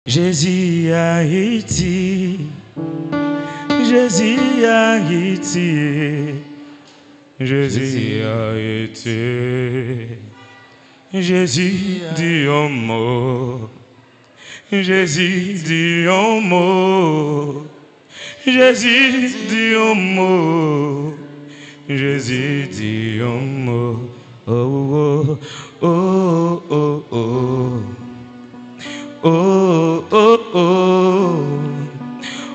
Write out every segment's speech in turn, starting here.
Jésus Haïti, Jésus Haïti, Jésus Haïti, Jésus dit un mot, Jésus dit un mot, Jésus dit un mot, Jésus dit un mot, oh oh oh oh oh. Oh, oh, oh,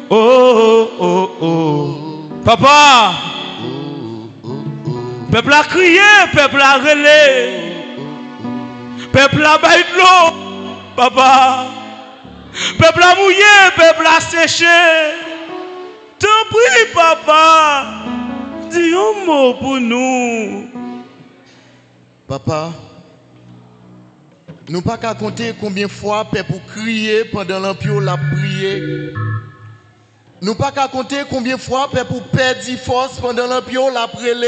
oh, oh, oh, papa, peuple a crié, peuple a relé, peuple a baillé de l'eau, papa, peuple a mouillé, peuple a séché. T'en prie, papa, dis un mot pour nous. Papa, nous pas qu'à compter combien de fois peuple pour crier pendant l'empire la prier. Nous pas qu'à compter combien de fois peuple pour perdre force pendant l'empire la prélé.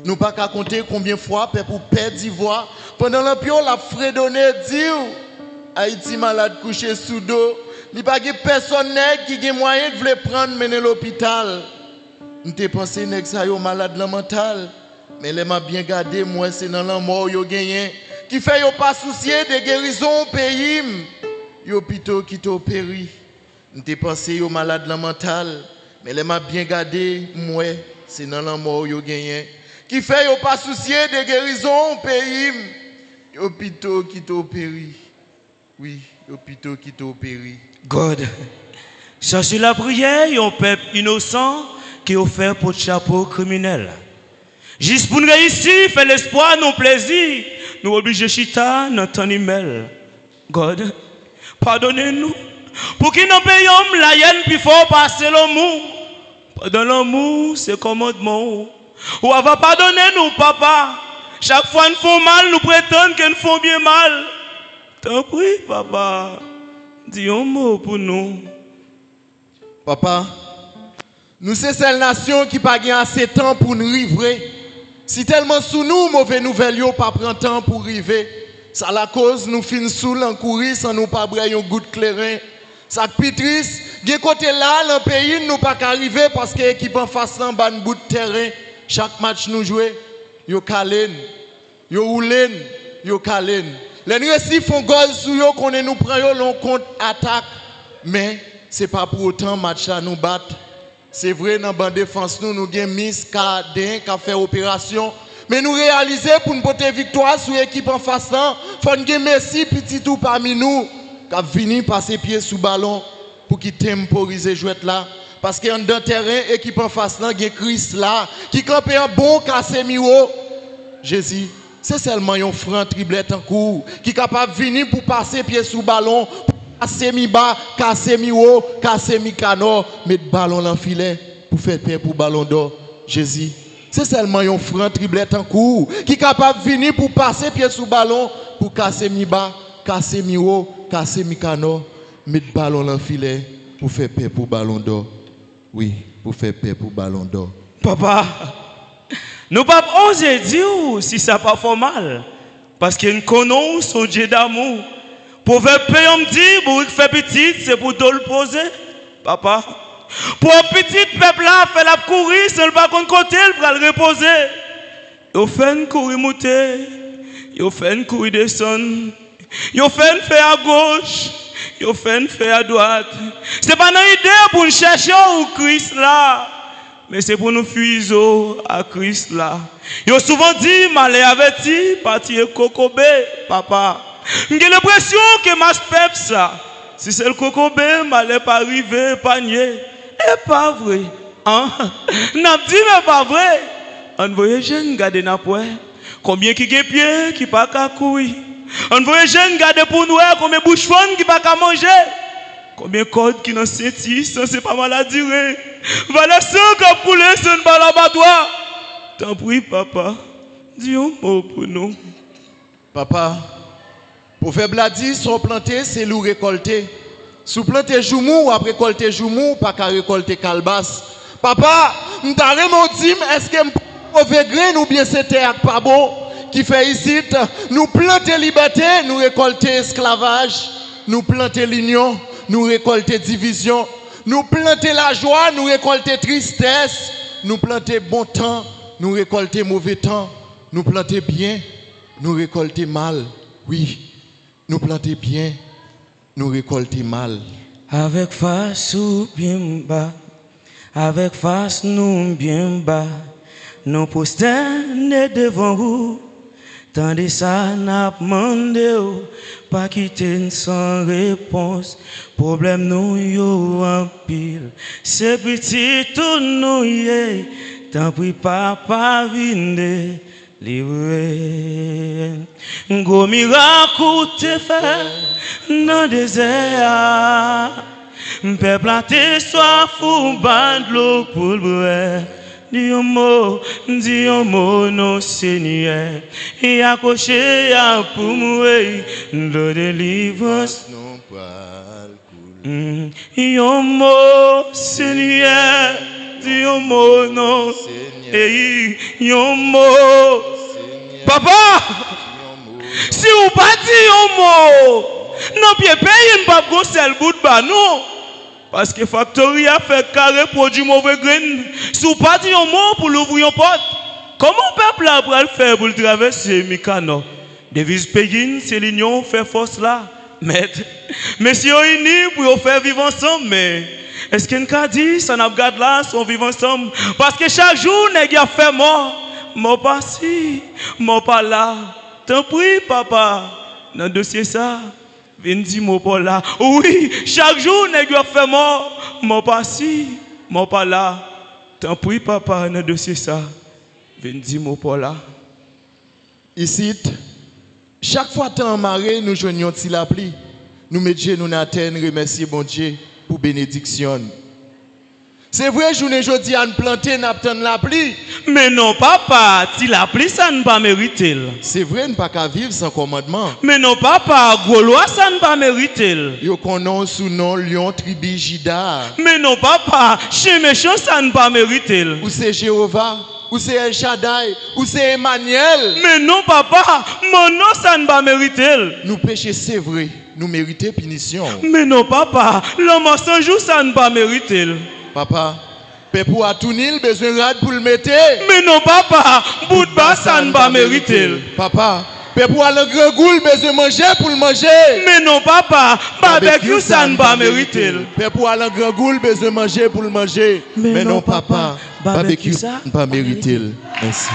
Nous pas qu'à compter combien de fois peuple pour perdre voix pendant l'empire la fredonner dire Haïti malade couché sous dos. Il n'y a pas personne qui a moyen de le prendre mener l'hôpital. Nous t'ai pensé que ça yo malade mental, mais les m'a bien gardé moi c'est dans la mort yo gagné. Qui fait yo pas soucier de guérison au pays, yo plutôt qui t'o péri. N'te pensé yo malade mental, mais les m'a bien gardé moi, c'est dans la mort yo gagné. Qui fait yo pas soucier de guérison au pays, yo plutôt qui t'o péri. Oui, yo plutôt qui t'o péri. God, cherchez la prière, un peuple innocent qui a offert pour le chapeau criminel. Juste pour nous réussir, faire l'espoir, nos plaisirs. Nous obligés chita dans ton email. God, pardonnez-nous. Pour qu'ils nous payions la haine puis faut passer l'amour. Dans l'amour, c'est commandement. Ou avant pardonner nous, papa. Chaque fois nous font mal, nous prétendons qu'ils nous font bien mal. T'en prie, papa. Dis un mot pour nous. Papa, nous c'est celle nation qui n'a pas assez de temps pour nous livrer. Si tellement sous nous, mauvais nouvelles, yo pas prend temps pour arriver. Ça la cause, nous fin sous en courir sans nous pas brailler un goût de clairin. Ça qui triste, de côté là, dans le pays, nous pas arriver parce que l'équipe en face en bas bout de terrain. Chaque match nous jouer, yo kalen, yo roulen, yo kalen. Les récifs font goal sous yo qu'on nous prend yo long compte attaque. Mais c'est pas pour autant match là nous battre. C'est vrai, dans la bande défense, nous avons Miss qui a fait opération. Mais nous réalisons pour nous porter victoire sur l'équipe en face, il faut que Messi, petit tout parmi nous, qui a venu passer pied sous ballon pour qu'il temporise le jouet là. Parce qu'il y a un terrain, l'équipe en face, il y a Chris là, qui campe un bon Casemiro. Jésus, c'est seulement un franc triplet en cours, qui est capable de venir pour passer pied sous ballon. Casemiro, Casemiro, Casemicano, mettre ballon dans le filet pour faire pain pour ballon d'or. Jésus, c'est seulement un franc triplet en cours qui est capable de venir pour passer pied sous ballon pour Casemiro, Casemicano, mettre ballon dans le filet pour faire pain pour ballon d'or. Oui, pour faire pain pour ballon d'or. Papa, nous pas oser dire si ça pas fait mal parce que nous connaissons son Dieu d'amour. Pour faire payer, on me dit, pour faire petit, c'est pour te le poser. Papa, pour un petit peuple là, faire la courir, c'est le pas contre côté, il va le reposer. Il fait une courir monter, il fait une courir descendre, il fait une faire à gauche, il fait une faire à droite. C'est pas une idée pour nous chercher au Christ là, mais c'est pour nous fuir à Christ là. Il a souvent dit, malé averti, partir cocobé, papa. J'ai l'impression que ma peuple ça, si c'est le cocobé, m'allait pas arriver, panier. Et pas vrai. Hein? N'a dit mais pas vrai. On voyait jeune garder n'a point. Combien qui a pied qui pas qu'à courir. On voyait jeune garder pour nous combien bouche fond qui pas qu'à manger. Combien code qui n'en senti, ça c'est pas mal à dire. Voilà ça qui a coulé sur une balle abattoir. T'en prie papa, dis un mot pour nous. Papa, pour faire bladi, son planté, c'est l'ou récolter. Sous planter joumou ou après récolter joumou, pas qu'à récolter calbas. Papa, m'ta remonti, est-ce que mauvais grain ou bien c'est terre pas bon qui fait ici, nous planter liberté, nous récolter esclavage. nous planter l'union, nous récolter division. Nous planter la joie, nous récolter tristesse. Nous planter bon temps, nous récolter mauvais temps. Nous planter bien, nous récolter mal. Oui, nous planter bien, nous récolter mal. Avec face ou bien bas, avec face nous bien bas, nous posterner devant vous. Tandis ça n'a demandé pas quitter sans réponse. Problème nous yo en pile. C'est petit tout nous yé. Tant pis papa vinde livré. Go miracle te fait dans désert. Peuple planté soit fou bande l'eau pour boire. Dis un mot, non Seigneur. Et accroché à pour mourir de délivrance. Dis un mot, Seigneur. Dis un mot, non. Et un mot. Papa, si vous pas dit un mot, non, bien payer pas pour seul bout de bas, non. Parce que Factory a fait carré produit mauvais grain. Si vous pas dit un mot pour l'ouvrir une porte, comment le peuple a le faire pour le traverser Mikano? Devise payine, c'est l'union fait force là. Mais si on est unis pour faire vivre ensemble, mais est-ce qu'on a dit ça n'a pas là, on vit ensemble? Parce que chaque jour, on a fait mort. Mort pas ci, mort pas là. T'en prie, papa, dans le dossier ça. Viens dire mon pas là. Oui, chaque jour, nous avons fait mort. Mort pas ci, mort pas là. T'en prie, papa, dans le dossier ça. Viens dire mon pas là. Ici, chaque fois que en marée, nous joignons la pluie. Nous mettons nous à terre, remercier bon Dieu pour bénédiction. C'est vrai, journée aujourd'hui, à nous planter, nous attendons la pluie. Mais non, papa, si la pluie, ça ne pas mériter. C'est vrai, nous ne pouvons pas vivre sans commandement. Mais non, papa, Gaulois, ça ne pas mériter. Yo connaît sous nom Lion Tribu Jida. Mais non, papa, chez méchant, ça ne pas mériter. Ou c'est Jéhovah, ou c'est El Shaddai, ou c'est Emmanuel. Mais non, papa, mon nom, ça ne pas mériter. Nous péchons, c'est vrai, nous méritons punition. Mais non, papa, l'homme sans jour, ça ne pas mériter. Papa, pour à tout nil, besoin de rad pour le mettre. Mais non, papa, bout de bas, ça ne pas mériter. Papa, pour aller grand goule, besoin de manger pour le manger. Mais non, papa, barbecue, ça ne pas mériter. Pour aller grand goule, besoin de manger pour le manger. Mais non, papa, barbecue, ça ne pas mériter. Merci.